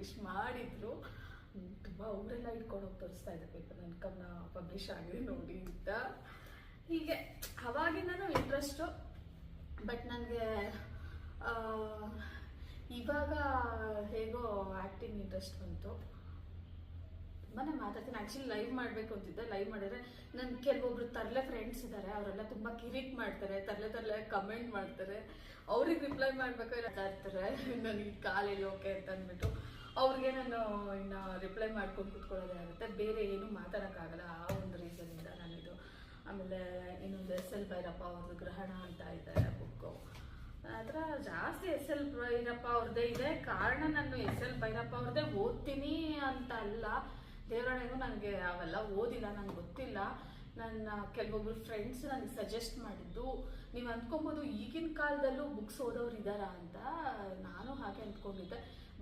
Publish ಮಾಡಿದ್ರು. ತುಂಬ ಅವರೆಲ್ಲ ಇಟ್ಕೊಂಡು ಹೋಗಿ ತೋರಿಸ್ತಾ ಇದ್ದೆ ಪೇಪರ್ ನನ್ನ ಕವನ ಪಬ್ಲಿಷ್ ಆಗಿದೆ ನೋಡಿ ಅಂತ. ಹೀಗೆ ಅವಾಗಿಂದನೂ ಇಂಟ್ರೆಸ್ಟು. ಬಟ್ ನನಗೆ ಇವಾಗ ಹೇಗೋ ಆ್ಯಕ್ಟಿಂಗ್ ಇಂಟ್ರೆಸ್ಟ್ ಬಂತು. ತುಂಬಾ ಮಾತಾಡ್ತೀನಿ. ಆ್ಯಕ್ಚುಲಿ ಲೈವ್ ಮಾಡಬೇಕು ಅಂತಿದ್ದೆ. ಲೈವ್ ಮಾಡಿದ್ರೆ ನನ್ನ ಕೆಲವೊಬ್ರು ತರಲೆ ಫ್ರೆಂಡ್ಸ್ ಇದ್ದಾರೆ, ಅವರೆಲ್ಲ ತುಂಬ ಕಿರಿಕ್ ಮಾಡ್ತಾರೆ, ತರಲೆ ಕಮೆಂಟ್ ಮಾಡ್ತಾರೆ. ಅವ್ರಿಗೆ ರಿಪ್ಲೈ ಮಾಡ್ಬೇಕಾದ್ರೆ ಇರ್ತಾರೆ ನನಗೆ ಕಾಲು ಎಳಿಯೋಕೆ ಅಂತ ಅಂದ್ಬಿಟ್ಟು ಅವ್ರಿಗೆ ನಾನು ಇನ್ನು ರಿಪ್ಲೈ ಮಾಡ್ಕೊಂಡು ಕೂತ್ಕೊಳ್ಳೋದೇ ಆಗುತ್ತೆ. ಬೇರೆ ಏನು ಮಾತಾಡೋಕ್ಕಾಗಲ್ಲ. ಆ ಒಂದು ರೀಸನಿಂದ ನಾನಿದು. ಆಮೇಲೆ ಇನ್ನೊಂದು SL ಭೈರಪ್ಪ ಅವ್ರದ್ದು ಗ್ರಹಣ ಅಂತ ಇದೆ ಬುಕ್ಕು. ಅದರ ಜಾಸ್ತಿ SL ಭೈರಪ್ಪ ಅವ್ರದ್ದೇ ಇದೆ. ಕಾರಣ ನಾನು SL ಭೈರಪ್ಪ ಅವ್ರದ್ದೇ ಓದ್ತೀನಿ ಅಂತ ಅಲ್ಲ, ದೇವರಾಣೆಗೂ ನನಗೆ ಅವೆಲ್ಲ ಓದಿಲ್ಲ, ನಂಗೆ ಗೊತ್ತಿಲ್ಲ. ನನ್ನ ಕೆಲವೊಬ್ರು ಫ್ರೆಂಡ್ಸ್ ನನಗೆ ಸಜೆಸ್ಟ್ ಮಾಡಿದ್ದು. ನೀವು ಅಂದ್ಕೊಬೋದು ಈಗಿನ ಕಾಲದಲ್ಲೂ ಬುಕ್ಸ್ ಓದೋರು ಇದ್ದಾರಾ ಅಂತ. ನಾನು ಹಾಗೆ ಅಂದ್ಕೊಂಡಿದ್ದೆ.